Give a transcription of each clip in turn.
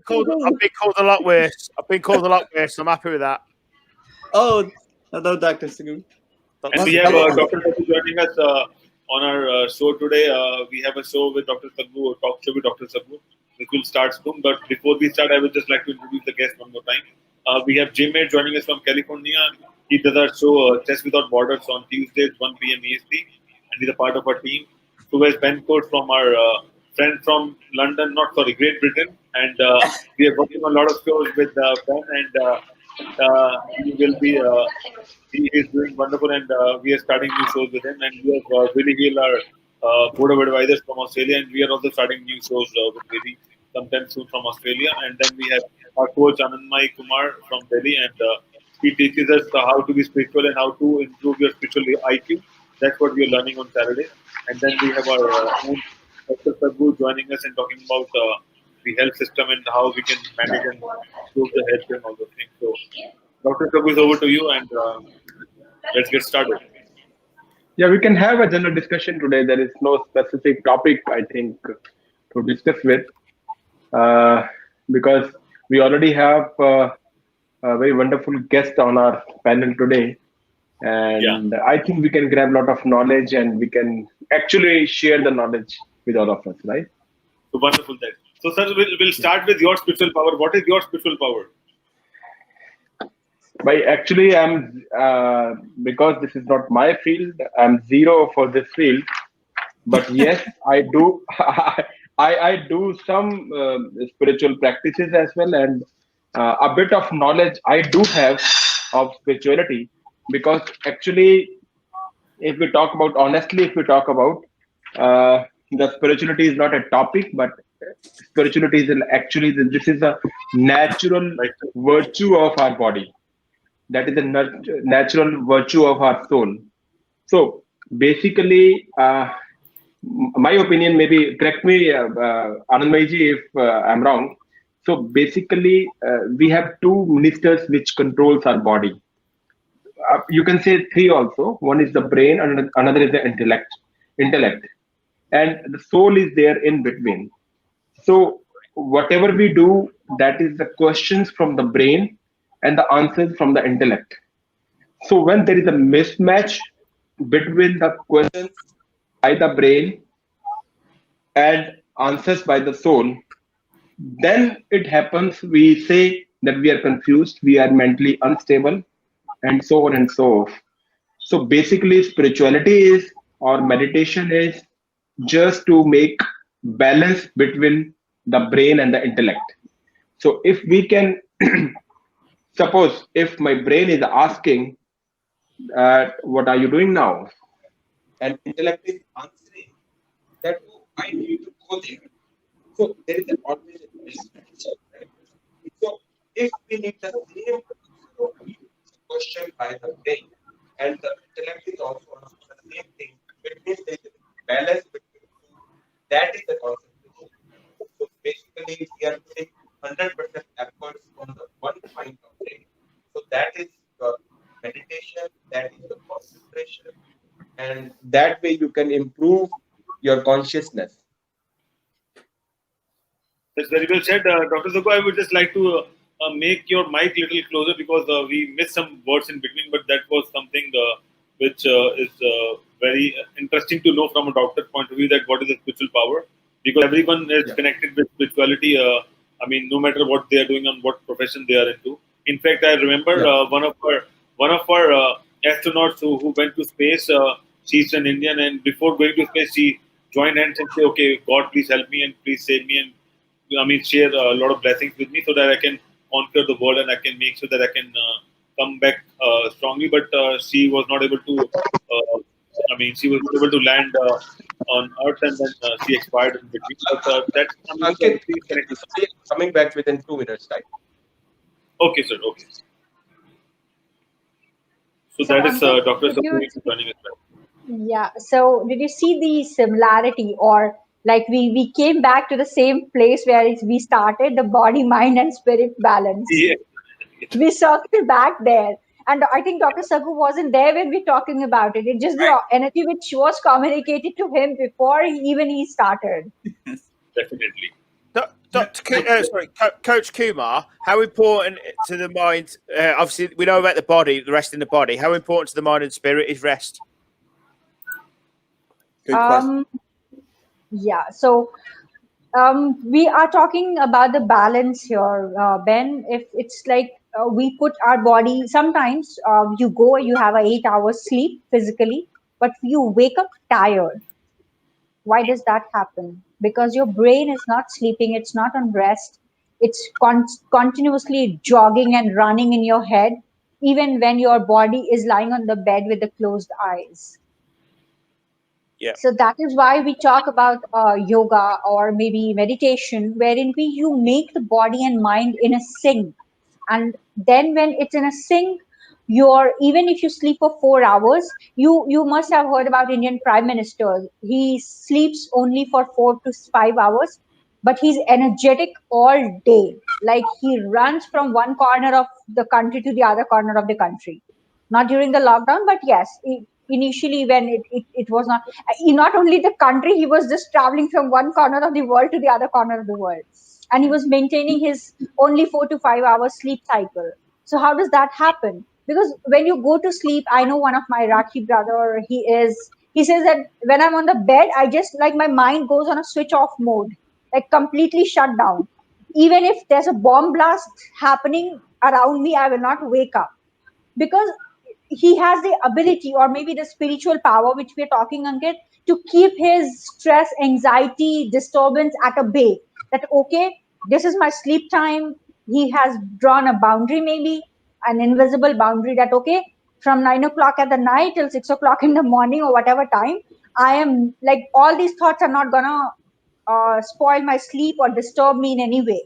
called a lot worse. I've been called a lot worse. I'm happy with that. Oh, hello, Dr. Saggu. And we have Dr. Saggu joining us on our show today. We have a show with Dr. Saggu, a talk show with Dr. Saggu, which will start soon. But before we start, I would just like to introduce the guest one more time. We have Jim Mate joining us from California. He does our show Chess Without Borders on Tuesdays, 1 p.m. EST, and he's a part of our team. So there's Ben Court from our friend from London, Great Britain, and we are working on a lot of shows with Ben, and he will be. He is doing wonderful, and we are starting new shows with him. And we have Willie Hill, our board of advisors from Australia, and we are also starting new shows with Willie sometime soon from Australia. And then we have our coach Anandmai Kumar from Delhi, and he teaches us how to be spiritual and how to improve your spiritual IQ. That's what we are learning on Saturday. And then we have our own Dr. Saggu joining us and talking about the health system and how we can manage and improve the health and all those things. So, Dr. Saggu is over to you, and let's get started. Yeah, we can have a general discussion today. There is no specific topic, I think, to discuss with, because we already have a very wonderful guest on our panel today. And I think we can grab a lot of knowledge and we can actually share the knowledge with all of us, right? So wonderful that. So, sir, we'll start with your spiritual power. What is your spiritual power? Actually, I'm because this is not my field. I'm zero for this field, but yes, I do. I do some spiritual practices as well, and a bit of knowledge I do have of spirituality. Because actually, if we talk about the spirituality is not a topic, but spirituality is actually this is a natural virtue of our body. That is the natural virtue of our soul. So basically, my opinion, maybe correct me, Anandmaiji, if I'm wrong. So basically, we have two ministers which controls our body. You can say three also. One is the brain, and another is the intellect, and the soul is there in between. So whatever we do, that is the questions from the brain and the answers from the intellect. So when there is a mismatch between the questions by the brain and answers by the soul, then it happens, we say that we are confused, we are mentally unstable, and so on and so forth. So basically, spirituality is, or meditation is, just to make balance between the brain and the intellect. So if we can, suppose if my brain is asking, what are you doing now? And intellect is answering that, oh, I need to go there. So there is always a mismatch. Right? So if we need the same question by the brain, and the intellect is also the same thing, it means there is a balance between two. That is the concentration. So basically, we are putting 100% efforts on the one point of brain. So that is your meditation, that is the concentration, and that way you can improve your consciousness. That's very well said, Dr. Saggu. I would just like to make your mic a little closer because we missed some words in between, but that was something which is very interesting to know from a doctor's point of view, that what is the spiritual power, because everyone is connected with spirituality. I mean, no matter what they are doing and what profession they are into. In fact, I remember one of our astronauts who went to space. She's an Indian, and before going to space, she joined hands and said, "Okay, God, please help me and please save me, and share a lot of blessings with me so that I can conquer the world and I can make sure that I can come back strongly." But she was not able to. She was able to land on Earth, and then she expired in between. But that's coming back within 2 minutes, right? Okay, sir. Okay. So that is Dr. Saggu joining us. Yeah. So did you see the similarity, or like we came back to the same place where we started, the body, mind, and spirit balance? Yeah. We circled back there. And I think Dr. Saggu wasn't there when we were talking about it. It's just the energy which was communicated to him before he started. Definitely. Coach Kumar, how important to the mind? Obviously, we know about the body, the rest in the body. How important to the mind and spirit is rest? Good question. Yeah. So we are talking about the balance here, Ben. If it's like we put our body, sometimes you have a 8 hours sleep physically, but you wake up tired. Why does that happen? Because your brain is not sleeping, it's not on rest, it's continuously jogging and running in your head, even when your body is lying on the bed with the closed eyes. Yeah. So that is why we talk about yoga or maybe meditation, wherein you make the body and mind in a sync. And then when it's in a sync, even if you sleep for 4 hours, you must have heard about Indian Prime Minister. He sleeps only for 4 to 5 hours, but he's energetic all day. Like he runs from one corner of the country to the other corner of the country. Not during the lockdown, but yes, initially when it was not only the country, he was just traveling from one corner of the world to the other corner of the world, and he was maintaining his only 4 to 5 hours sleep cycle. So how does that happen? Because when you go to sleep, I know one of my Rakhi brother, he says that when I'm on the bed, I just like my mind goes on a switch off mode, like completely shut down. Even if there's a bomb blast happening around me, I will not wake up, because he has the ability, or maybe the spiritual power which we're talking, Ankit, to keep his stress, anxiety, disturbance at a bay. That okay, this is my sleep time. He has drawn a boundary, maybe an invisible boundary, that okay, from 9 o'clock at the night till 6 o'clock in the morning or whatever time, I am like, all these thoughts are not gonna spoil my sleep or disturb me in any way.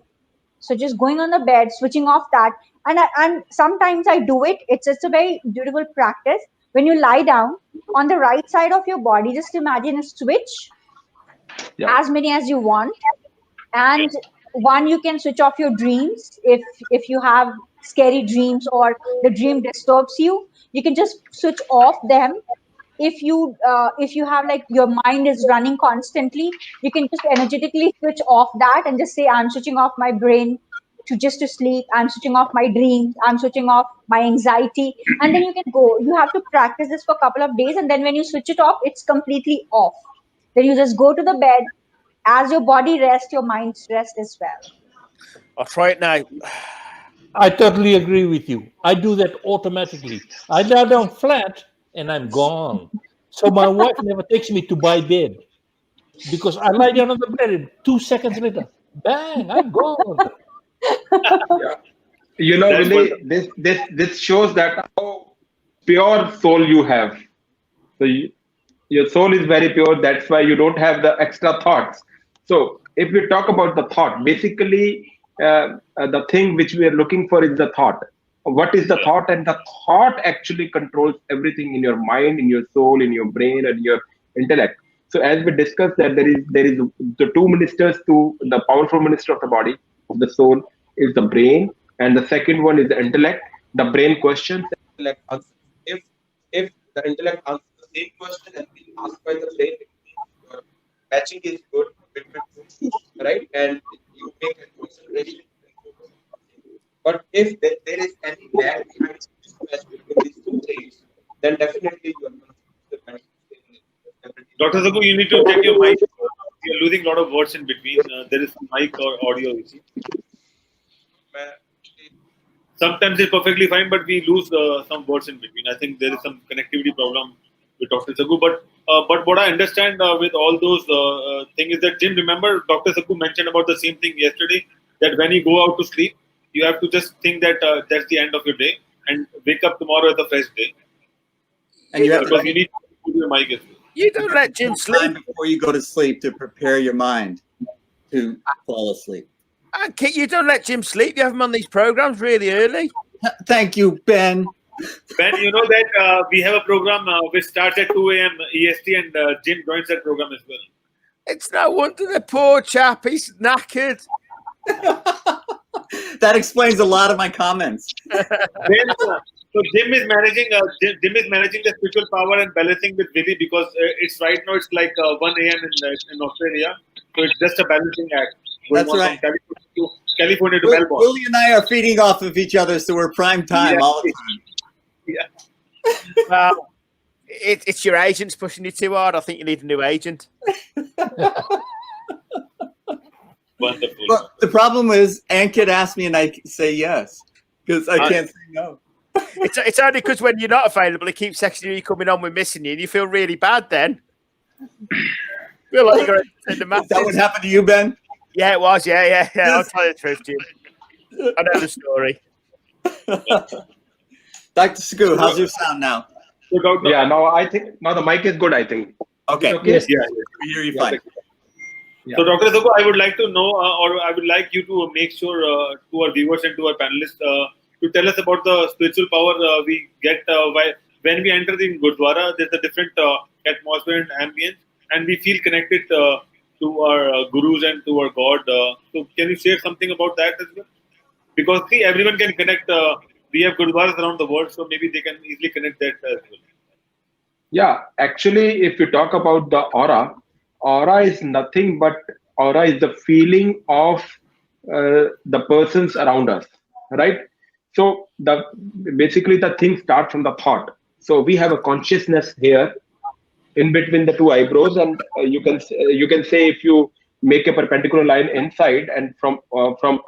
So just going on the bed, switching off that, and sometimes I do it. It's a very beautiful practice. When you lie down on the right side of your body, just imagine a switch, Yeah. as many as you want, and one, you can switch off your dreams. If you have scary dreams or the dream disturbs you, you can just switch off them. If you have like your mind is running constantly, you can just energetically switch off that and just say, I'm switching off my brain to sleep, I'm switching off my dreams, I'm switching off my anxiety, and then you can go. You have to practice this for a couple of days, and then when you switch it off, it's completely off. Then you just go to the bed. As your body rests, your mind rests as well. I'll try it now. I totally agree with you. I do that automatically. I lie down flat and I'm gone. So my wife never takes me to buy bed because I lie down on the bed and 2 seconds later, bang, I'm gone. Yeah. You know, That's Willie, this shows that how pure soul you have. So your soul is very pure. That's why you don't have the extra thoughts. So if we talk about the thought, basically the thing which we are looking for is the thought. What is the thought? And the thought actually controls everything in your mind, in your soul, in your brain, and your intellect. So as we discussed that there is the two ministers to the powerful minister of the body, of the soul, is the brain, and the second one is the intellect. The brain questions, intellect answers. If the intellect answers the same question and being asked by the brain, it means your matching is good, between two, right? And you make a concentration and focus on something. But if there is any lag behind mismatch between these two things, then definitely you are going to lose the Dr. Saggu, you need to check your mic. You're losing a lot of words in between. There is some mic or audio issue. Sometimes it's perfectly fine, but we lose some words in between. I think there is some connectivity problem with Dr. Saggu. But what I understand with all those things is that, Jim, remember Dr. Saggu mentioned about the same thing yesterday, that when you go out to sleep, you have to just think that that's the end of your day and wake up tomorrow as a fresh day. And you have Because to you need to put your mic as well. You don't let Jim time sleep. before you go to sleep to prepare your mind to fall asleep. You don't let Jim sleep. You have him on these programs really early. Thank you, Ben. Ben, you know that we have a program which starts at 2 a.m. EST, and Jim joins that program as well. It's no wonder the poor chap, he's knackered. That explains a lot of my comments. Then, so Jim is managing. Jim is managing the spiritual power and balancing with Willie, because it's right now it's like 1 a.m. in Australia, so it's just a balancing act. going That's on right. from California to Melbourne. Willie and I are feeding off of each other, so we're prime time Yeah. all the time. Yeah. Well, it's your agents pushing you too hard. I think you need a new agent. Wonderful. But the problem is, Ankit asked me, and I say yes because I can't say no. It's only because when you're not available, he keeps texting you coming on with missing you, and you feel really bad then. Feel like you're going to send a Is that what message. happened to you, Ben? Yeah, it was. Yeah. I'll tell you the truth, Jim. I know the story. Dr. Saggu, how's your sound now? So, Dr. Yeah, now I think now the mic is good, I think. Okay. Okay. Yes. Yeah. We hear you fine. So, Dr. Saggu, I would like to know, or I would like you to make sure to our viewers and to our panelists to tell us about the spiritual power we get when we enter the Gurdwara. There's a different atmosphere and ambience, and we feel connected to our gurus and to our God. So, can you share something about that as well? Because see, everyone can connect. We have Gurdwaras around the world, so maybe they can easily connect that as well. Yeah, actually, if you talk about the aura is nothing but aura is the feeling of the persons around us, right? So basically the thing starts from the thought. So we have a consciousness here in between the two eyebrows, and you can say if you make a perpendicular line inside and from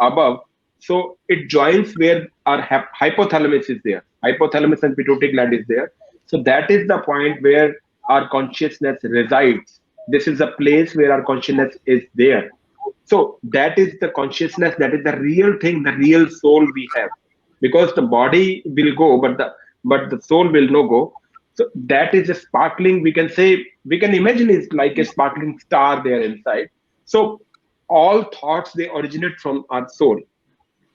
above, so it joins where our hypothalamus is there. Hypothalamus and pituitary gland is there. So that is the point where our consciousness resides. This is the place where our consciousness is there. So that is the consciousness, that is the real thing, the real soul we have. Because the body will go, but the soul will not go. So that is a sparkling, we can imagine it's like a sparkling star there inside. So all thoughts, they originate from our soul.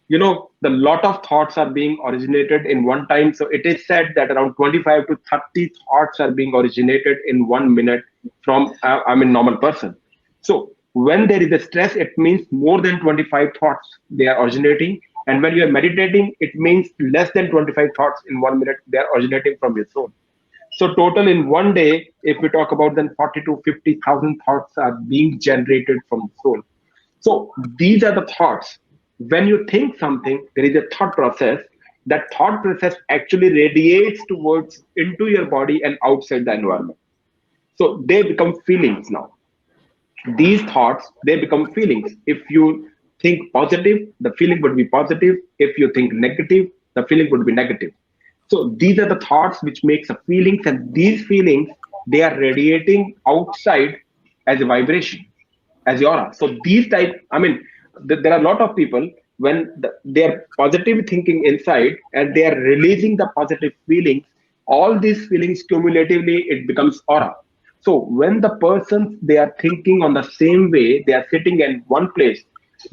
You know, the lot of thoughts are being originated in one time. So it is said that around 25 to 30 thoughts are being originated in 1 minute from normal person. So when there is a stress, it means more than 25 thoughts they are originating. And when you are meditating, it means less than 25 thoughts in 1 minute they are originating from your soul. So total in one day, if we talk about, then 40 to 50,000 thoughts are being generated from the soul. So these are the thoughts. When you think something, there is a thought process. That thought process actually radiates towards into your body and outside the environment. So they become feelings now. These thoughts, they become feelings. If you think positive, the feeling would be positive. If you think negative, the feeling would be negative. So these are the thoughts which makes the feelings, and these feelings, they are radiating outside as a vibration, as aura. So these type, there are a lot of people when they are positive thinking inside and they are releasing the positive feelings, all these feelings cumulatively, it becomes aura. So when the persons, they are thinking on the same way, they are sitting in one place,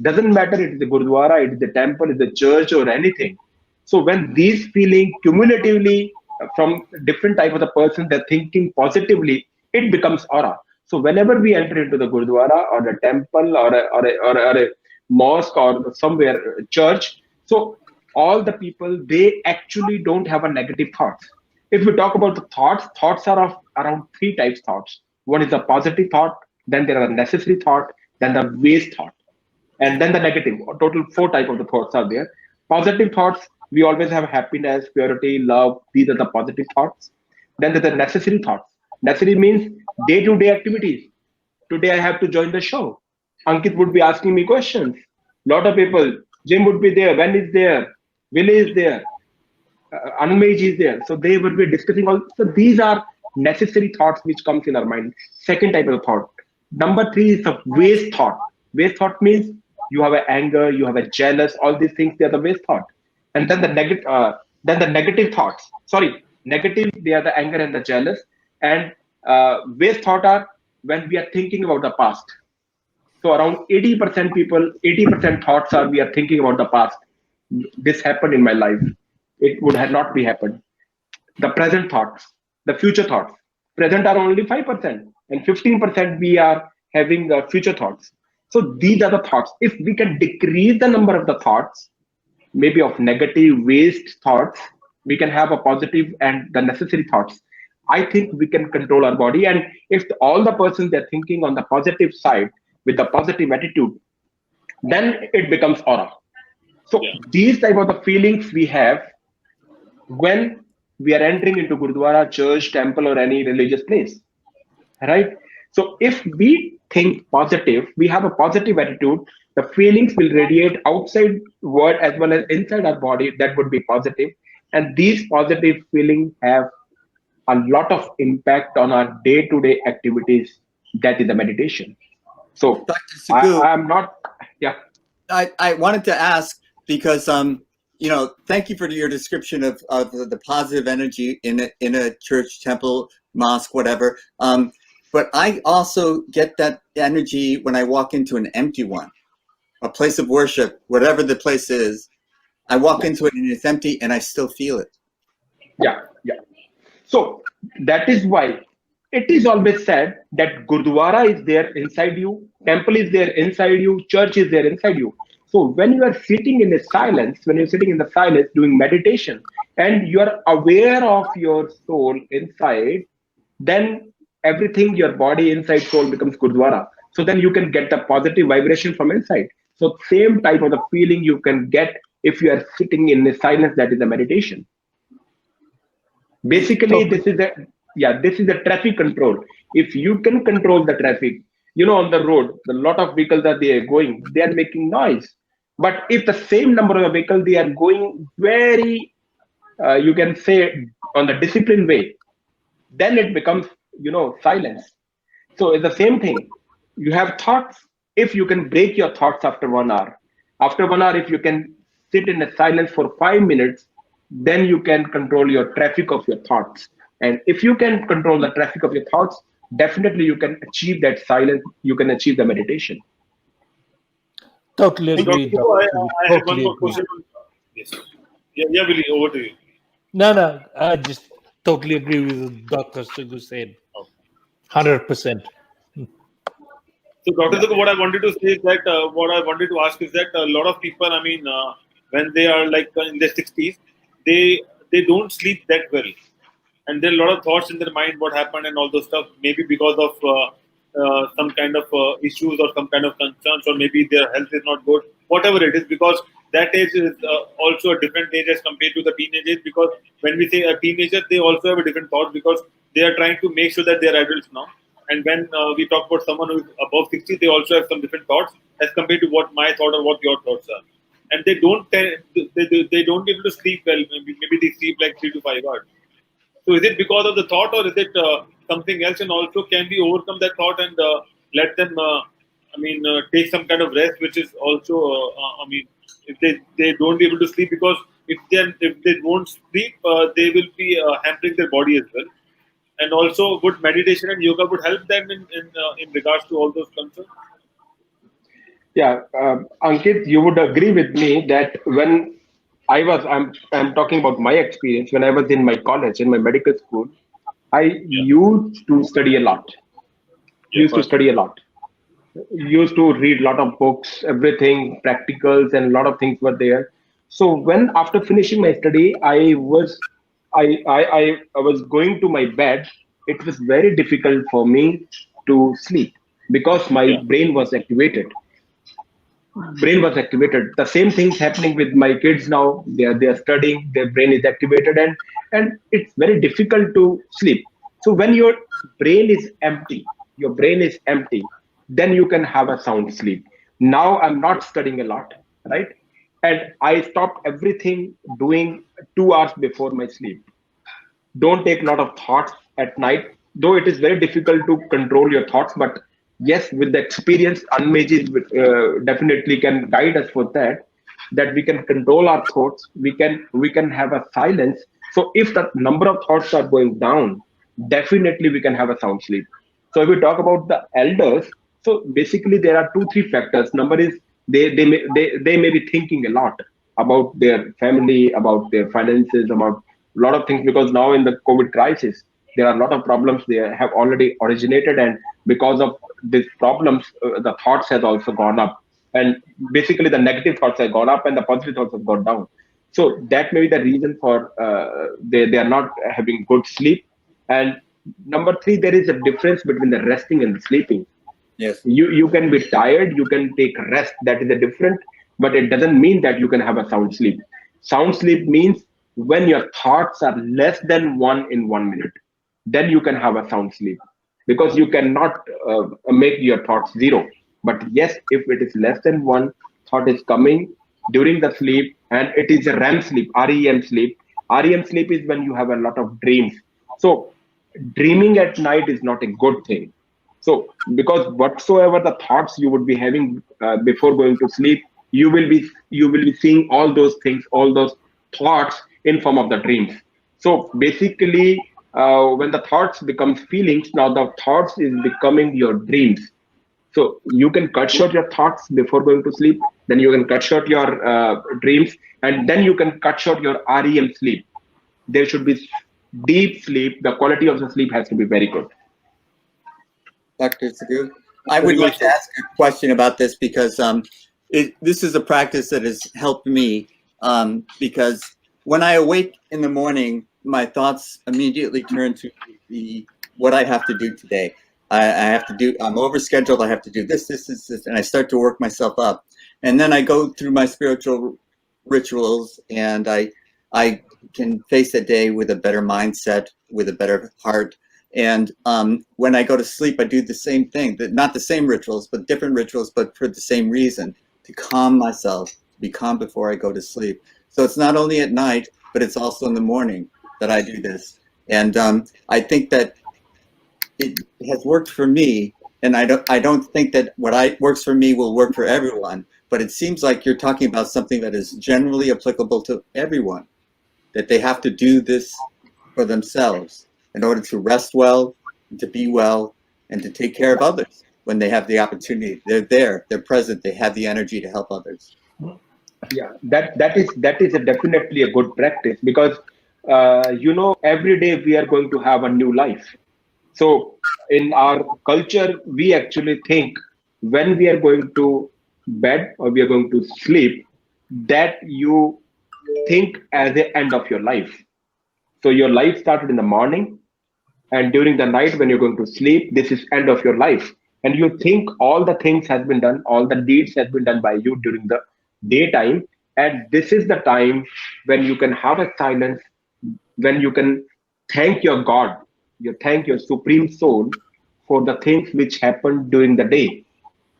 doesn't matter it is a Gurdwara, it is a temple, it is a church or anything. So when these feeling cumulatively from different type of the person, they're thinking positively, it becomes aura. So whenever we enter into the Gurdwara or the temple or a mosque or somewhere church, so all the people, they actually don't have a negative thoughts. If we talk about the thoughts are of around 3 types thoughts. One is a positive thought, then there are a necessary thought, then the waste thought, and then the negative. Total 4 types of the thoughts are there. Positive thoughts, we always have happiness, purity, love. These are the positive thoughts. Then there's the necessary thoughts. Necessary means day-to-day activities. Today I have to join the show. Ankit would be asking me questions. Lot of people. Jim would be there. Ben is there. Willie is there. Anmej is there. So they would be discussing all. So these are necessary thoughts which comes in our mind. Second type of thought. Number 3 is the waste thought. Waste thought means you have an anger, you have a jealous, all these things, they are the waste thought. And then the negative thoughts. Sorry, negative, they are the anger and the jealous. And waste thought are when we are thinking about the past. So around 80% people, 80% thoughts are we are thinking about the past. This happened in my life. It would have not be happened. The present thoughts, the future thoughts. Present are only 5%, and 15% we are having the future thoughts. So these are the thoughts. If we can decrease the number of the thoughts, maybe of negative waste thoughts, we can have a positive and the necessary thoughts. I think we can control our body. And if all the persons they're thinking on the positive side with the positive attitude, then it becomes aura. So Yeah. these type of the feelings we have when we are entering into Gurdwara, church, temple, or any religious place, right? So if we think positive, we have a positive attitude, the feelings will radiate outside world as well as inside our body. That would be positive, and these positive feelings have a lot of impact on our day-to-day activities. That is the meditation. So Dr. Saggu, I am not, yeah. I wanted to ask because thank you for your description of the positive energy in a church, temple, mosque, whatever. But I also get that energy when I walk into an empty one, a place of worship, whatever the place is. I walk into it and it's empty, and I still feel it. Yeah. So that is why it is always said that Gurdwara is there inside you, temple is there inside you, church is there inside you. So when you are sitting in the silence, when you're sitting in the silence doing meditation, and you are aware of your soul inside, then everything, your body, inside, soul becomes Gurdwara. So then you can get the positive vibration from inside. So same type of the feeling you can get if you are sitting in the silence, that is a meditation. Basically, this is a traffic control. If you can control the traffic, on the road, a lot of vehicles are there going, they are making noise. But if the same number of vehicles, they are going very, you can say, on the disciplined way, then it becomes, silence. So it's the same thing. You have thoughts. If you can break your thoughts after 1 hour, if you can sit in a silence for 5 minutes, then you can control your traffic of your thoughts. And if you can control the traffic of your thoughts, definitely you can achieve that silence. You can achieve the meditation. Totally agree, Dr. Doctor. I have one more question. Yes. Yeah, Willie, over to you. No, I just totally agree with what Dr. Saggu said. 100%. So, Dr. Saggu, what I wanted to say is that what I wanted to ask is that a lot of people, when they are like in their 60s, they don't sleep that well, and there are a lot of thoughts in their mind what happened and all those stuff. Maybe because of some kind of issues or some kind of concerns, or maybe their health is not good. Whatever it is, because that age is also a different age as compared to the teenage age. Because when we say a teenager, they also have a different thought because they are trying to make sure that they are adults now. And when we talk about someone who is above 60, they also have some different thoughts as compared to what my thought or what your thoughts are. And they don't able to sleep well. Maybe they sleep like 3 to 5 hours. So is it because of the thought, or is it something else? And also, can we overcome that thought and let them, take some kind of rest, which is also, if they don't be able to sleep, because if they won't sleep, they will be hampering their body as well. And also, would meditation and yoga would help them in regards to all those concerns? Yeah, Ankit, you would agree with me that when I'm talking about my experience when I was in my college, in my medical school, I used to study a lot. Used to study a lot. Used to read a lot of books, everything, practicals, and a lot of things were there. So when after finishing my study, I was going to my bed. It was very difficult for me to sleep because my brain was activated. The same things happening with my kids now. They are studying, their brain is activated, and it's very difficult to sleep. So when your brain is empty, then you can have a sound sleep. Now I'm not studying a lot, right? And I stopped everything doing 2 hours before my sleep. Don't take a lot of thoughts at night, though it is very difficult to control your thoughts. But yes, with the experience, Anmeji definitely can guide us for that we can control our thoughts. We can have a silence. So if the number of thoughts are going down, definitely we can have a sound sleep. So if we talk about the elders, so basically there are 2 3 factors. Number is they may be thinking a lot about their family, about their finances, about a lot of things, because now in the COVID crisis, there are a lot of problems they have already originated, and because of these problems, the thoughts has also gone up, and basically the negative thoughts have gone up and the positive thoughts have gone down. So that may be the reason for they are not having good sleep. And number 3, there is a difference between the resting and the sleeping. Yes. You can be tired, you can take rest, that is a different, but it doesn't mean that you can have a sound sleep. Sound sleep means when your thoughts are less than 1 in 1 minute, then you can have a sound sleep, because you cannot make your thoughts zero. But yes, if it is less than one thought is coming during the sleep, and it is a REM sleep, REM sleep. REM sleep is when you have a lot of dreams. So dreaming at night is not a good thing. So because whatsoever the thoughts you would be having before going to sleep, you will be seeing all those things, all those thoughts in form of the dreams. So basically, when the thoughts becomes feelings, now the thoughts is becoming your dreams. So you can cut short your thoughts before going to sleep, then you can cut short your dreams, and then you can cut short your REM sleep. There should be deep sleep. The quality of the sleep has to be very good. Dr. Saggu, I would like to ask a question about this because this is a practice that has helped me because when I awake in the morning, my thoughts immediately turn to what I have to do today. I'm overscheduled. I have to do this, and I start to work myself up. And then I go through my spiritual rituals, and I can face a day with a better mindset, with a better heart. And when I go to sleep, I do the same thing, not the same rituals, but different rituals, but for the same reason, to calm myself, to be calm before I go to sleep. So it's not only at night, but it's also in the morning that I do this. And I think that it has worked for me, and I don't think that what works for me will work for everyone, but it seems like you're talking about something that is generally applicable to everyone, that they have to do this for themselves in order to rest well, to be well, and to take care of others when they have the opportunity. They're there, they're present, they have the energy to help others. Yeah, that is definitely a good practice, because every day we are going to have a new life. So in our culture, we actually think when we are going to bed or we are going to sleep, that you think as the end of your life. So your life started in the morning, and during the night when you're going to sleep, this is end of your life. And you think all the things has been done, all the deeds has been done by you during the daytime, and this is the time when you can have a silence, when you can thank your God, you thank your supreme soul for the things which happened during the day.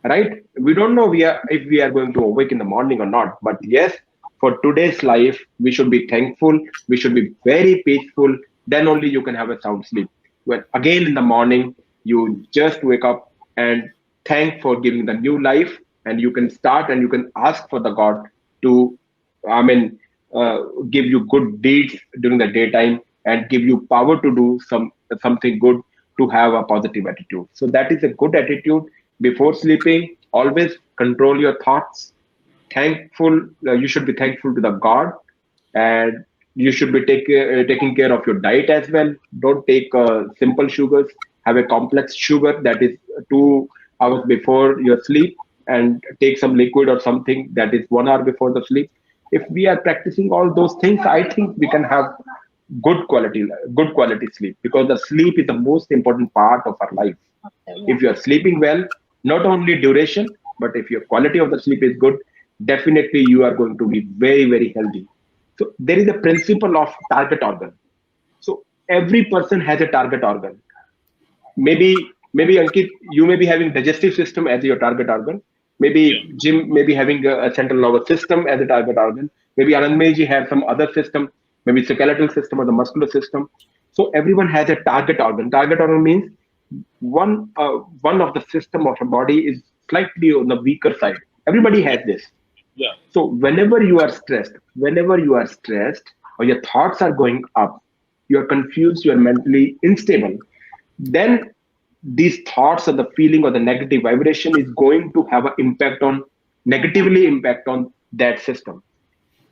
Right? We don't know if we are going to awake in the morning or not, but yes, for today's life we should be thankful, we should be very peaceful, then only you can have a sound sleep. When again in the morning you just wake up and thank for giving the new life, and you can start and you can ask for the God to, I mean, give you good deeds during the daytime and give you power to do something good, to have a positive attitude. So that is a good attitude. Before sleeping, always control your thoughts. You should be thankful to the God, and you should be taking care of your diet as well. Don't take simple sugars. Have a complex sugar, that is 2 hours before your sleep, and take some liquid or something that is 1 hour before the sleep. If we are practicing all those things, I think we can have good quality sleep, because the sleep is the most important part of our life. If you are sleeping well, not only duration, but if your quality of the sleep is good, definitely you are going to be very, very healthy. So there is a principle of target organ. So every person has a target organ. Maybe Ankit, you may be having digestive system as your target organ. Maybe Jim may be having a central nervous system as a target organ. Maybe Anand Meji have some other system, maybe skeletal system or the muscular system. So everyone has a target organ. Target organ means one of the system of a body is slightly on the weaker side. Everybody has this. Yeah. So whenever you are stressed, or your thoughts are going up, you are confused, you are mentally unstable, then these thoughts or the feeling or the negative vibration is going to have an negatively impact on that system.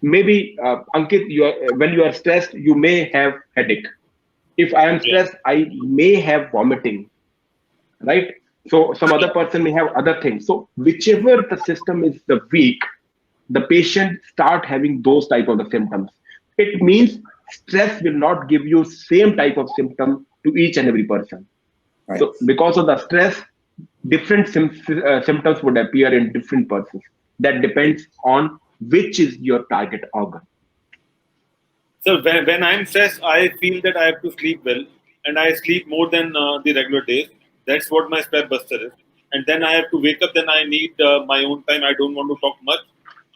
Maybe Ankit, when you are stressed, you may have headache. If I am stressed, I may have vomiting, right? So some other person may have other things. So whichever the system is the weak, the patient start having those type of the symptoms. It means stress will not give you same type of symptom to each and every person. Right. So because of the stress, different symptoms would appear in different persons. That depends on which is your target organ. So when I'm stressed, I feel that I have to sleep well, and I sleep more than the regular days. That's what my stress buster is. And then I have to wake up. Then I need my own time. I don't want to talk much,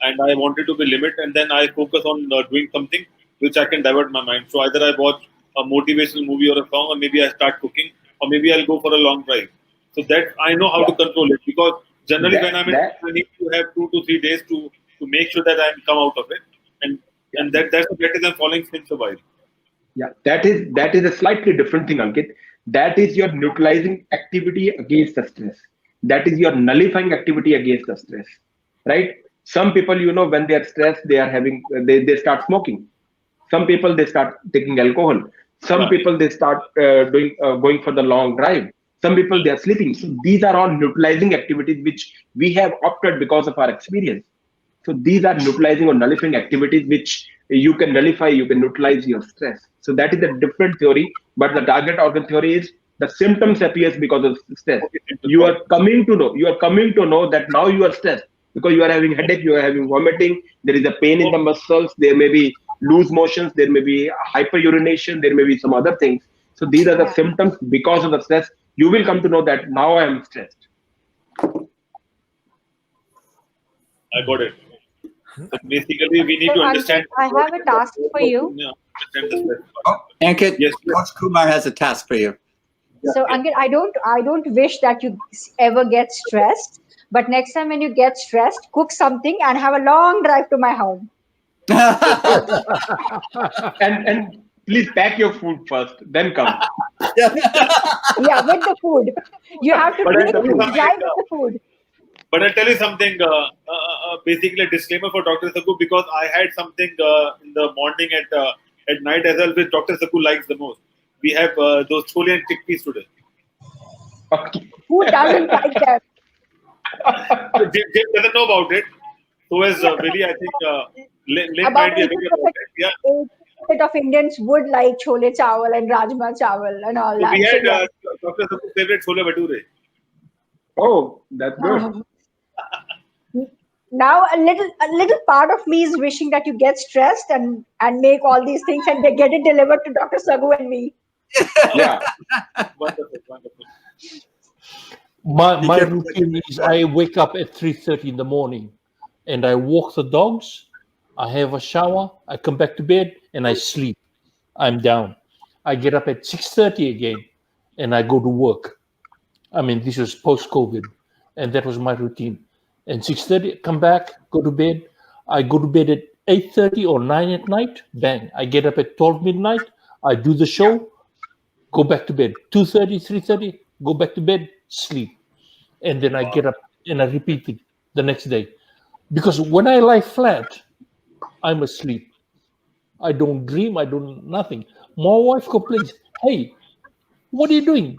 and I want it to be limit. And then I focus on doing something which I can divert my mind. So either I watch a motivational movie or a song, or maybe I start cooking, or maybe I'll go for a long drive. So that I know how to control it, because generally when I'm in, I need to have 2 to 3 days to make sure that I come out of it. And that's better than falling sick a while. Yeah, that is a slightly different thing, Ankit. That is your neutralizing activity against the stress. That is your nullifying activity against the stress, right? Some people, when they are stressed, they are they start smoking. Some people, they start taking alcohol. Some people, they start going for the long drive. Some people, they are sleeping. So these are all neutralizing activities which we have opted because of our experience. So these are neutralizing or nullifying activities which you can nullify, you can neutralize your stress. So that is a different theory. But the target organ theory is the symptoms appears because of stress. You are coming to know that now you are stressed because you are having headache, you are having vomiting, there is a pain in the muscles, there may be loose motions, there may be hyperurination, there may be some other things. So these are the symptoms because of the stress. You will come to know that now I am stressed. I got it. So basically, we need to understand. I have a task for you. Ankit, yes, Coach Kumar has a task for you. So Ankit, I don't wish that you ever get stressed, but next time when you get stressed, cook something and have a long drive to my home. and please pack your food first, then come. Yeah, with the food. You have to drive with the food. But I'll tell you something, basically a disclaimer for Dr. Saggu, because I had something in the morning at night as well, which Dr. Saggu likes the most. We have those chole and chickpeas today. Who doesn't like that? Jim doesn't know about it. So as really, I think Lynn might be aware about it. Yeah. A bit of Indians would like chole chawal and rajma chawal and all that. We had Dr. Saggu's favorite chole bhature. Oh, that's good. Now a little part of me is wishing that you get stressed and make all these things and they get it delivered to Dr. Saggu and me. Yeah. Wonderful. My routine is I wake up at 3:30 in the morning and I walk the dogs, I have a shower, I come back to bed and I sleep. I'm down. I get up at 6:30 again and I go to work. I mean, this was post-COVID and that was my routine. And 6:30, come back, go to bed. I go to bed at 8:30 or 9 at night. Bang. I get up at 12 midnight. I do the show, go back to bed. 2:30, 3:30, go back to bed, sleep. And then I get up and I repeat it the next day. Because when I lie flat, I'm asleep. I don't dream, I don't nothing. My wife complains, hey, what are you doing?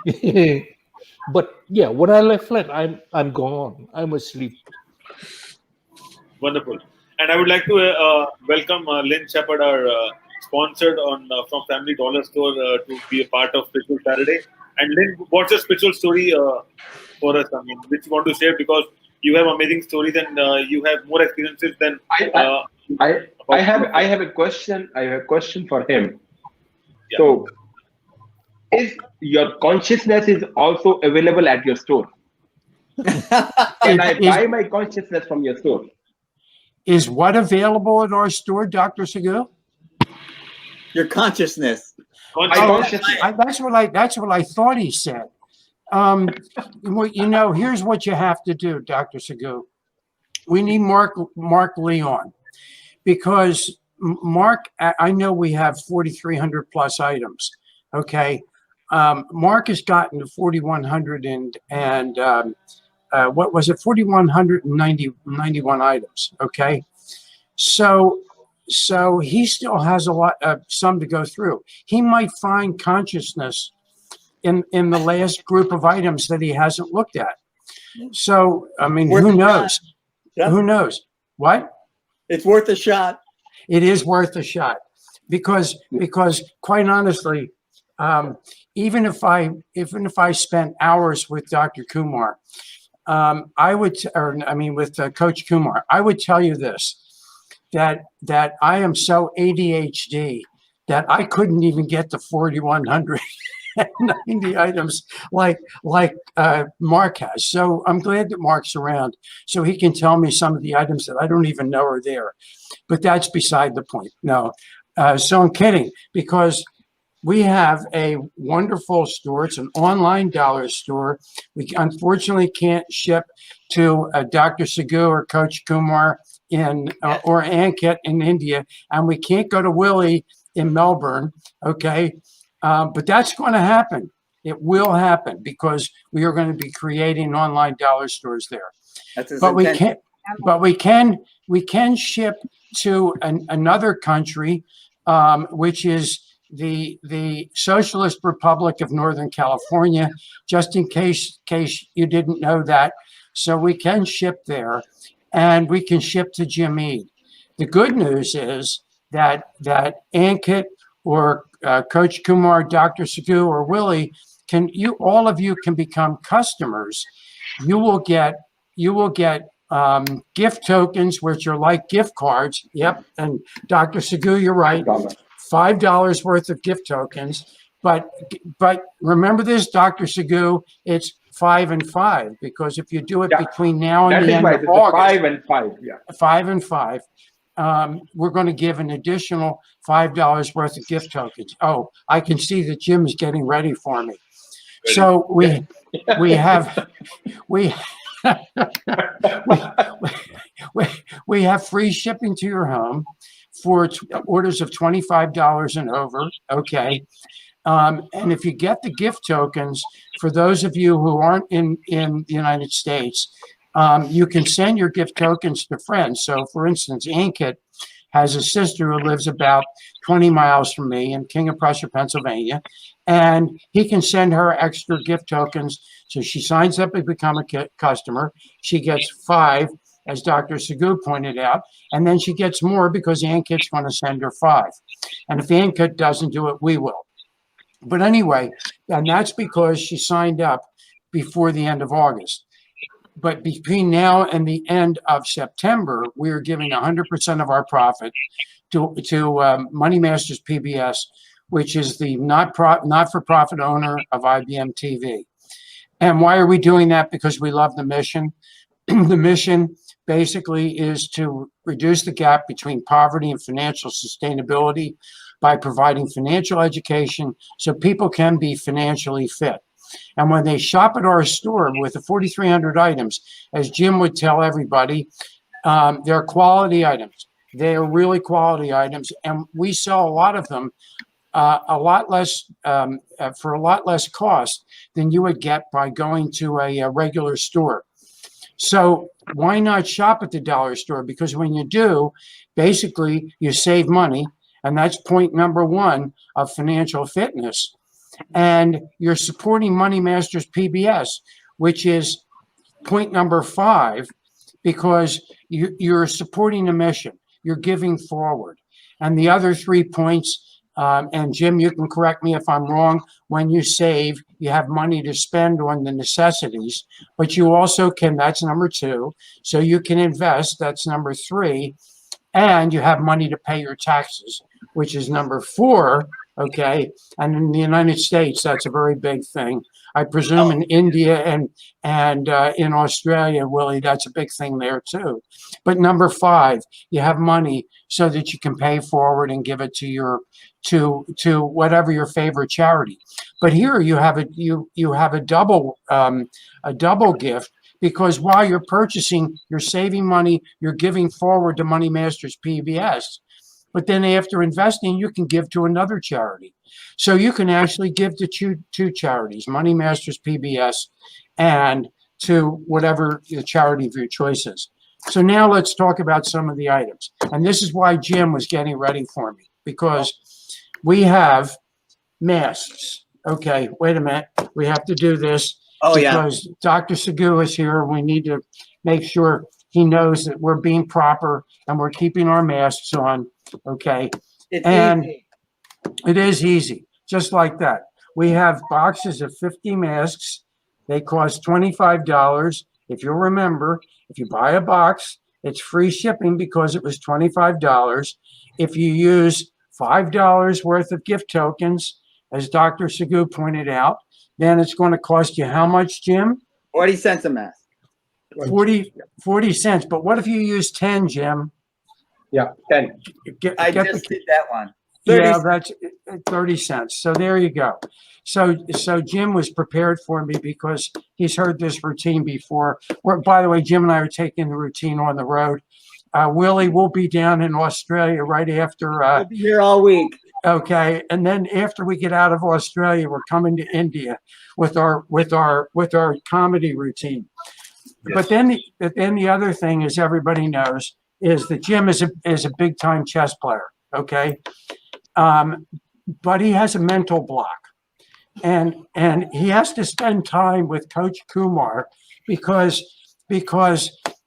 But yeah, when I lie flat, I'm gone. I'm asleep. Wonderful. And I would like to welcome Lynn Shepard, our sponsored from Family Dollar Store to be a part of Spiritual Saturday. And Lynn, what's your spiritual story for us? I mean, which you want to share, because you have amazing stories and you have more experiences than. I have a question. I have a question for him. Yeah. So, is your consciousness is also available at your store? Can I buy my consciousness from your store? Is what available at our store, Dr. Saggu? Your consciousness. That's what I thought he said. Here's what you have to do, Dr. Saggu. We need Mark Leon, because Mark, I know we have 4,300 plus items. Okay. Mark has gotten to 4,100 and what was it? 4,191 items. Okay. So he still has a lot, some to go through. He might find consciousness in the last group of items that he hasn't looked at. So, I mean, who knows? Yeah. Who knows? What? It's worth a shot. It is worth a shot because quite honestly, even if I spent hours with Dr. Kumar, with Coach Kumar, I would tell you this, that I am so ADHD that I couldn't even get to 4,190 items like Mark has. So I'm glad that Mark's around so he can tell me some of the items that I don't even know are there. But that's beside the point. No, so I'm kidding, because we have a wonderful store. It's an online dollar store. We unfortunately can't ship to Dr. Saggu or Coach Kumar or Ankit in India, and we can't go to Willie in Melbourne. Okay, but that's going to happen. It will happen because we are going to be creating online dollar stores there. But we can't. But we can ship to another country, which is the Socialist Republic of Northern California, just in case you didn't know that. So we can ship there, and we can ship to Jim Ead. The good news is that Ankit or Coach Kumar, Dr. Saggu, or Willie, all of you can become customers. You will get gift tokens, which are like gift cards. Yep, and Dr. Saggu, you're right. $5 worth of gift tokens, but remember this, Dr. Saggu, it's 5 and 5, because if you do it between now and the end of August, 5 and 5, yeah, 5 and 5, we're going to give an additional $5 worth of gift tokens. Oh, I can see that Jim is getting ready for me. So we have we have free shipping to your home for orders of $25 and over. Okay. And if you get the gift tokens, for those of you who aren't in the United States, you can send your gift tokens to friends. So for instance, Ankit has a sister who lives about 20 miles from me in King of Prussia, Pennsylvania, and he can send her extra gift tokens. So she signs up to become a customer. She gets 5, as Dr. Saggu pointed out, and then she gets more because Ankit's going to send her 5. And if Ankit doesn't do it, we will. But anyway, and that's because she signed up before the end of August. But between now and the end of September, we are giving 100% of our profit to Money Masters PBS, which is the not-for-profit owner of IBM TV. And why are we doing that? Because we love the mission. The mission basically is to reduce the gap between poverty and financial sustainability by providing financial education so people can be financially fit. And when they shop at our store with the 4,300 items, as Jim would tell everybody, they're quality items. They are really quality items, and we sell a lot of them a lot less for a lot less cost than you would get by going to a regular store. So why not shop at the dollar store? Because when you do, basically you save money, and that's point number 1 of financial fitness. And you're supporting Money Masters PBS, which is point number 5, because you're supporting a mission. You're giving forward. And the other 3 points, and Jim, you can correct me if I'm wrong, when you save, you have money to spend on the necessities, but you also can, that's number 2, so you can invest, that's number 3, and you have money to pay your taxes, which is number 4, okay? And in the United States, that's a very big thing. I presume in India and in Australia, Willie, that's a big thing there too. But number 5, you have money so that you can pay forward and give it to your to whatever your favorite charity. But here you have a double gift, because while you're purchasing, you're saving money, you're giving forward to Money Masters PBS. But then after investing, you can give to another charity. So you can actually give to two charities, Money Masters PBS and to whatever the charity of your choice is. So now let's talk about some of the items. And this is why Jim was getting ready for me, because we have masks. Okay, wait a minute. We have to do this because Dr. Saggu is here. We need to make sure he knows that we're being proper and we're keeping our masks on. Okay. It is easy. just like that. We have boxes of 50 masks. They cost $25. If you'll remember, if you buy a box, it's free shipping because it was $25. If you use $5 worth of gift tokens, as Dr. Saggu pointed out, then it's going to cost you how much, Jim? 40 cents a mask. 40 cents. But what if you use 10, Jim? Yeah, 10. I Get just the, did that one. 30 yeah, that's 30 cents. So there you go. So Jim was prepared for me because he's heard this routine before. By the way, Jim and I are taking the routine on the road. Willie will be down in Australia right after. I'll be here all week. Okay, and then after we get out of Australia, we're coming to India with our comedy routine. Yes. But then the other thing, as everybody knows, is that Jim is a big time chess player. Okay, but he has a mental block, and he has to spend time with Coach Kumar because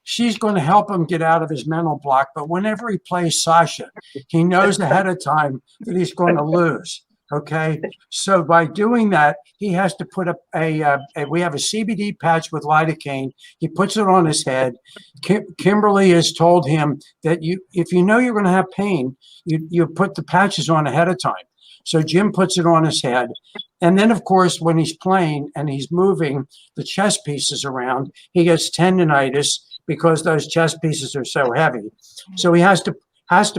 she's going to help him get out of his mental block. But whenever he plays Sasha, he knows ahead of time that he's going to lose. Okay, so by doing that, he has to put we have a CBD patch with lidocaine. He puts it on his head. Kimberly has told him that if you know you're going to have pain, you put the patches on ahead of time. So Jim puts it on his head. And then, of course, when he's playing and he's moving the chess pieces around, he gets tendonitis because those chess pieces are so heavy. So he has to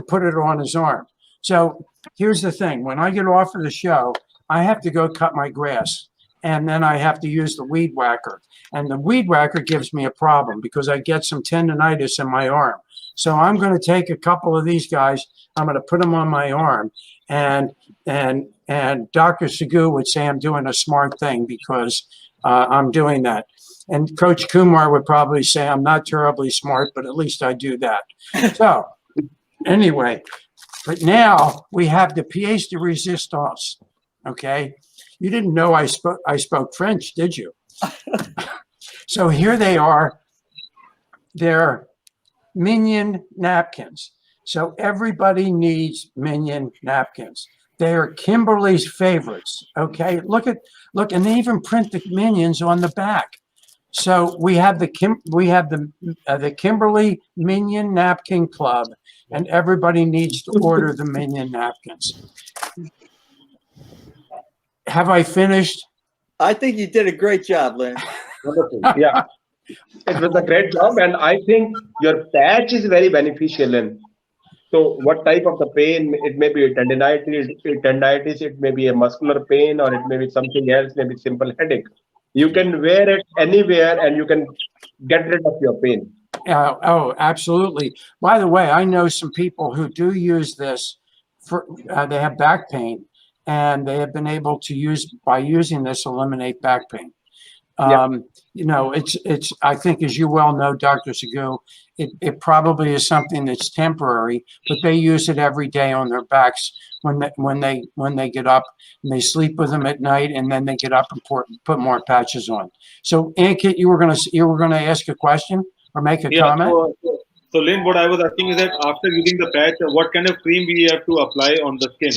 put it on his arm. So here's the thing. When I get off of the show, I have to go cut my grass. And then I have to use the weed whacker. And the weed whacker gives me a problem because I get some tendonitis in my arm. So I'm going to take a couple of these guys. I'm going to put them on my arm. And Dr. Saggu would say I'm doing a smart thing because I'm doing that. And Coach Kumar would probably say I'm not terribly smart, but at least I do that. So anyway, but now we have the pièce de résistance. Okay, you didn't know I spoke French, did you? So here they are. They're minion napkins. So everybody needs minion napkins. They are Kimberly's favorites. Okay, look, and they even print the minions on the back. So we have the Kimberly Minion Napkin Club, and everybody needs to order the minion napkins. Have I finished? I think you did a great job, Lynn. Yeah, it was a great job, and I think your patch is very beneficial, Lynn. So what type of the pain? It may be a tendinitis, it may be a muscular pain, or it may be something else, maybe simple headache. You can wear it anywhere and you can get rid of your pain. Oh, absolutely. By the way, I know some people who do use this for, they have back pain, and they have been able to by using this, eliminate back pain. You know, it's, I think, as you well know, Dr. Saggu, it probably is something that's temporary, but they use it every day on their backs when they get up, and they sleep with them at night, and then they get up and put more patches on. So, Ankit, you were gonna ask a question or make a comment? So Lynn, what I was asking is that after using the patch, what kind of cream we have to apply on the skin?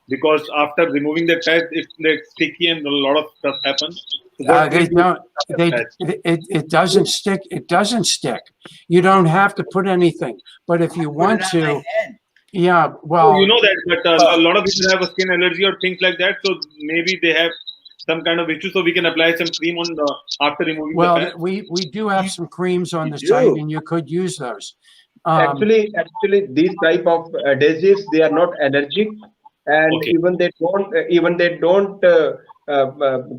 Because after removing the patch, it's sticky and a lot of stuff happens. So it doesn't stick. It doesn't stick. You don't have to put anything. But if you want to, yeah, well, so you know that, but a lot of people have a skin allergy or things like that. So maybe they have some kind of issue. So we can apply some cream on after removing the patch. We do have some creams on the site, and you could use those. Actually, these type of adhesives, they are not allergic, and Okay. even they don't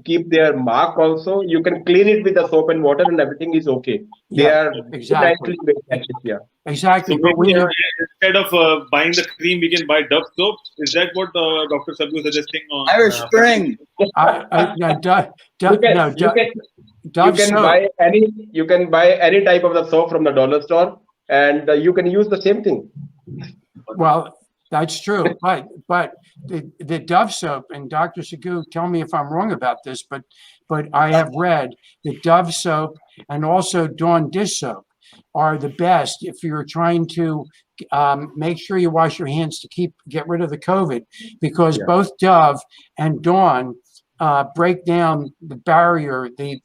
keep their mark. Also, you can clean it with the soap and water, and everything is okay. They are exactly. Yeah. Exactly. So But instead of buying the cream, we can buy Dove soap. Is that what Dr. Saggu is suggesting? Irish Spring. You can buy any type of the soap from the dollar store, and you can use the same thing. Well, that's true, but the Dove soap, and Dr. Saggu, tell me if I'm wrong about this, but I have read that Dove soap and also Dawn dish soap are the best if you're trying to make sure you wash your hands to get rid of the COVID, because both Dove and Dawn break down the barrier, the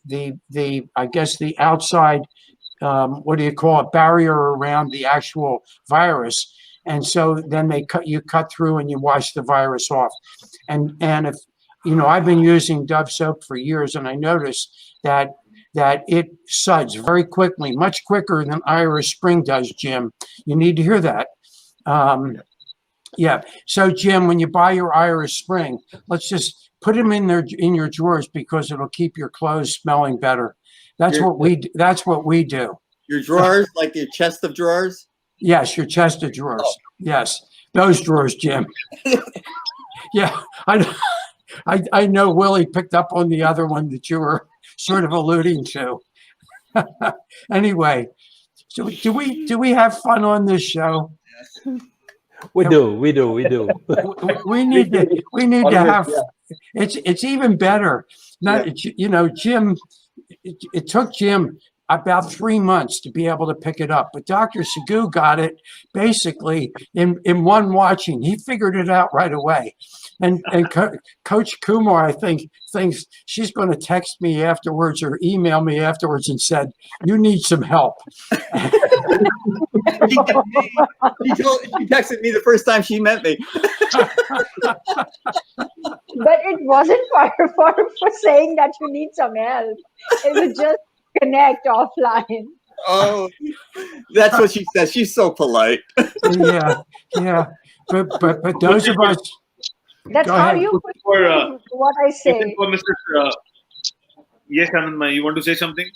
I guess the outside, what do you call it, barrier around the actual virus. And so then you cut through and you wash the virus off. And if, I've been using Dove soap for years, and I noticed that it suds very quickly, much quicker than Irish Spring does, Jim. You need to hear that. Yeah. So Jim, when you buy your Irish Spring, let's just put them in your drawers, because it'll keep your clothes smelling better. That's what we do. Your drawers, like your chest of drawers? Yes, your chest of drawers. Oh. Yes, those drawers, Jim. Yeah, I know Willie picked up on the other one that you were sort of alluding to. Anyway, so do we have fun on this show? We do. We need to have. It's even better. Jim. It took Jim about 3 months to be able to pick it up, but Dr. Saggu got it basically in one watching. He figured it out right away. And Coach Kumar, I think, thinks she's going to text me afterwards or email me afterwards and said, "You need some help." She texted me the first time she met me. But it wasn't for saying that you need some help. It was just connect offline. Oh, that's what she says. She's so polite. Yeah. But those of us. That's how you put what I say. Yes, Anandma, you want to say something?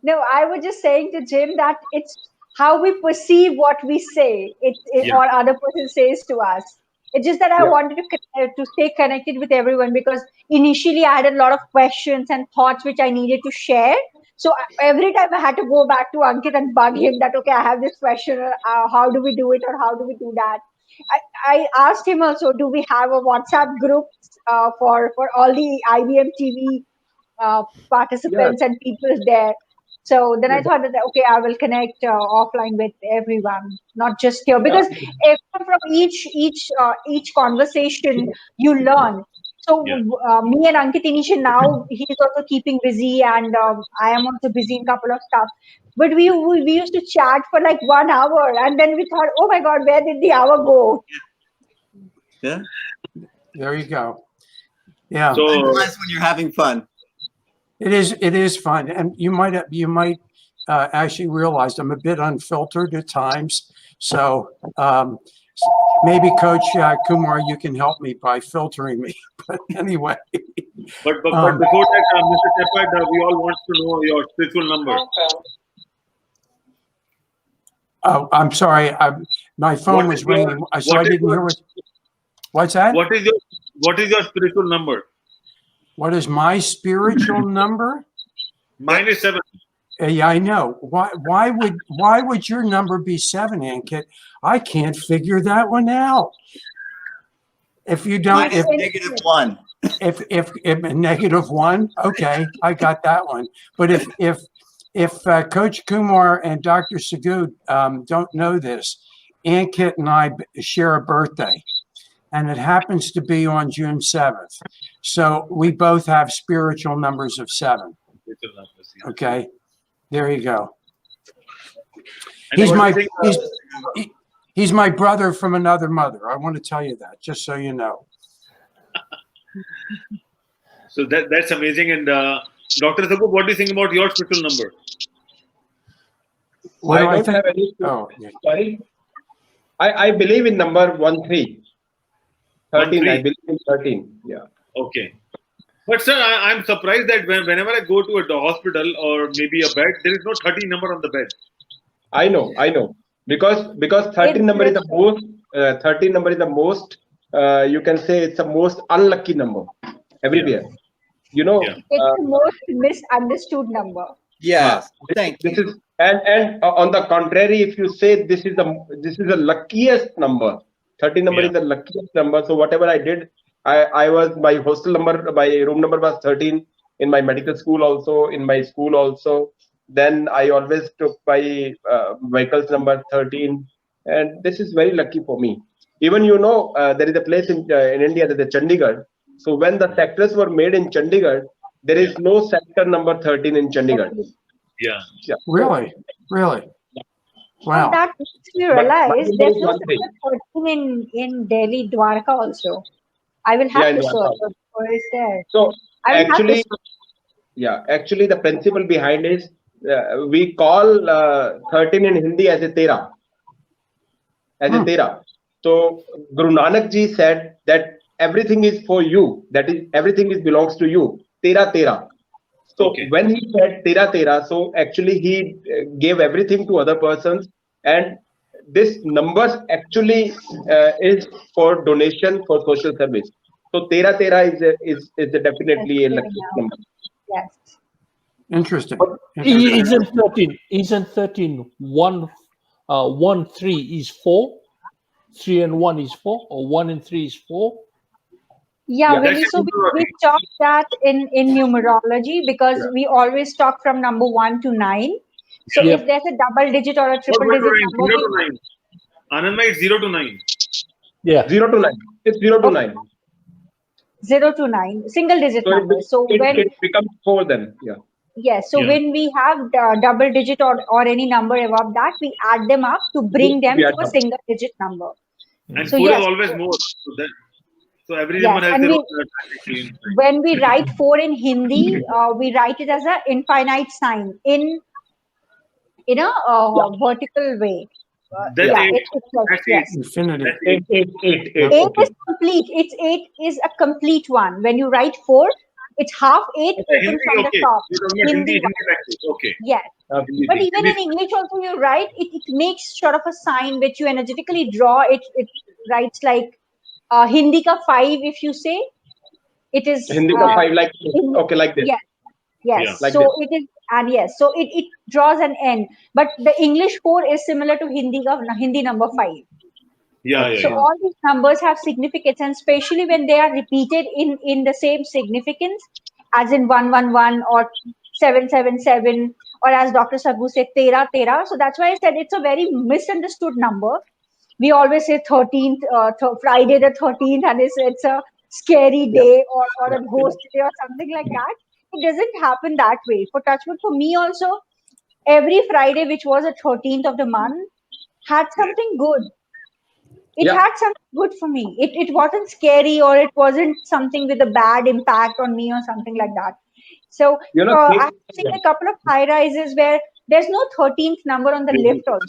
No, I was just saying to Jim that it's how we perceive what we say, or other person says to us. It's just that I wanted to stay connected with everyone, because initially I had a lot of questions and thoughts which I needed to share. So every time I had to go back to Ankit and bug him that, okay, I have this question, how do we do it, or how do we do that? I asked him also, do we have a WhatsApp group for all the IBM TV participants and people there? So then I thought that, okay, I will connect offline with everyone, not just here, because from each conversation you learn. So me and Ankit initially, now he's also keeping busy, and I am also busy in a couple of stuff. But we used to chat for like 1 hour, and then we thought, oh my God, where did the hour go? Yeah. There you go. Yeah. So that's when you're having fun. It is fun, and you might actually realize I'm a bit unfiltered at times. So maybe Coach Kumar, you can help me by filtering me. But anyway. But before that, Mr. Shepard, we all want to know your spiritual number. Oh, I'm sorry. My phone was ringing, so I didn't hear what. What's that? What is your spiritual number? What is my spiritual number? Mine is 7. Yeah, I know. Why would your number be 7, Ankit? I can't figure that one out. If you don't, if -1. If -1, okay, I got that one. But if Coach Kumar and Dr. Saggu don't know this, Ankit and I share a birthday, and it happens to be on June 7th. So we both have spiritual numbers of 7. Okay, there you go. He's my brother from another mother. I want to tell you that, just so you know. So that's amazing. And Dr. Saggu, what do you think about your spiritual number? I don't have any. Oh, sorry. I believe in number 13. 13. I believe in 13. Yeah. Okay. But sir, I'm surprised that whenever I go to a hospital or maybe a bed, there is no 13 number on the bed. I know. Because 13 number is the most. 13 number is the most. You can say it's the most unlucky number everywhere. It's the most misunderstood number. Yes. Thank you. This is and on the contrary, if you say this is the luckiest number, 13 number is the luckiest number. So whatever I did, I was, my hostel number, my room number was 13 in my medical school also, in my school also. Then I always took my vehicle's number 13. and this is very lucky for me. Even there is a place in India that is Chandigarh. So when the sectors were made in Chandigarh, there is no sector number 13 in Chandigarh. Yeah. Really? Wow. And that makes me But realize my there's number is no one thing. sector 13 in Delhi, Dwarka also. I will have Yeah, in to search Dwarka. where is there. So I will have to actually, search. actually the principle behind is we call 13 in Hindi as a Tera. So Guru Nanak Ji said that everything is for you. That is, everything belongs to you. Tera Tera. So Okay. when he said Tera Tera, so actually he gave everything to other persons, and this numbers actually is for donation for social service. So Tera Tera is definitely a lucky number. Yes. Interesting. Isn't 13 1 3 is 4? 3 and 1 is 4, or 1 and 3 is 4? Yeah, That's we talk that in numerology because we always talk from number 1 to 9. So Yep. if there's a double digit or a triple digit number, 0 to 9. Anandma, it's 0 to 9. Yeah. 0 to 9. It's 0 to 9. 0 to 9, single digit So number. So when it becomes 4 then. Yeah. yes, so Yeah. when we have double digit or any number above that, we add them up to bring them Yeah, to a single digit number. And So 4 yes. is always more. So every Yes, number has and their we- own attractive. When we write 4 in Hindi, we write it as an infinite sign in a vertical way. That's Yeah, 8. it's like, That's 8. yes. Infinity. That's 8. 8 Okay. is complete. It's 8 is a complete one. When you write 4, it's half 8 open Hindi, from the okay. top. You're talking about Hindi one. practice. Okay. Yes. Hindi But thing. even in English also you write, it makes sort of a sign which you energetically draw. It writes like Hindi ka 5 if you say. It is Hindi ka 5 like okay, like this. Yes. Yes. Yeah. Like So this. it is, and yes, so it draws an N. But the English 4 is similar to Hindi number 5. Yeah. So all these numbers have significance, and especially when they are repeated in the same significance, as in 111 or 777, or as Dr. Saggu said, Tera Tera. So that's why I said it's a very misunderstood number. We always say 13th, Friday the 13th, and it's a scary day or a ghost day or something like that. It doesn't happen that way. For Touchwood, for me also, every Friday, which was the 13th of the month, had something good. It had something good for me. It wasn't scary, or it wasn't something with a bad impact on me or something like that. So I've seen a couple of high rises where there's no 13th number on the lift also.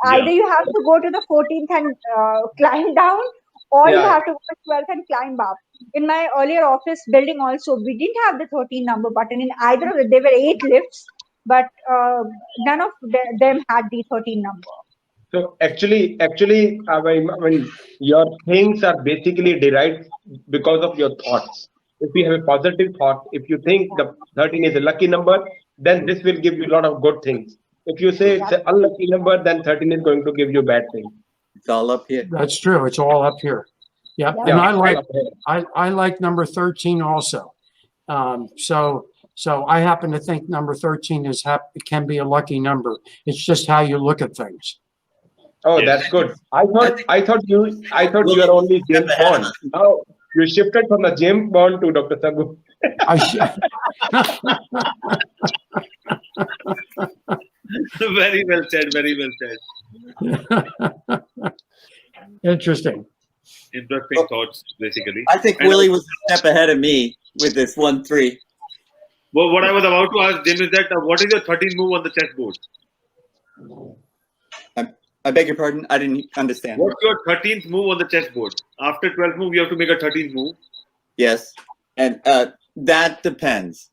Either you have to go to the 14th and climb down, or you have to go to 12th and climb up. In my earlier office building also, we didn't have the 13 number button in either of it. There were 8 lifts, but none of them had the 13 number. So actually, I mean, your things are basically derived because of your thoughts. If you have a positive thought, if you think the 13 is a lucky number, then this will give you a lot of good things. If you say it's an unlucky number, then 13 is going to give you bad things. It's all up here. That's true. It's all up here. Yep. Yeah. And I like number 13 also. So I happen to think number 13 can be a lucky number. It's just how you look at things. Oh, that's good. I thought you are only James Bond. Now you shifted from the James Bond to Dr. Saggu. Very well said. Very well said. Interesting. Interesting thoughts, basically. I think Willie was a step ahead of me with this 1-3. Well, what I was about to ask Jim is that what is your 13th move on the chessboard? I beg your pardon? I didn't understand. What's your 13th move on the chessboard? After 12th move, you have to make a 13th move. Yes. And that depends.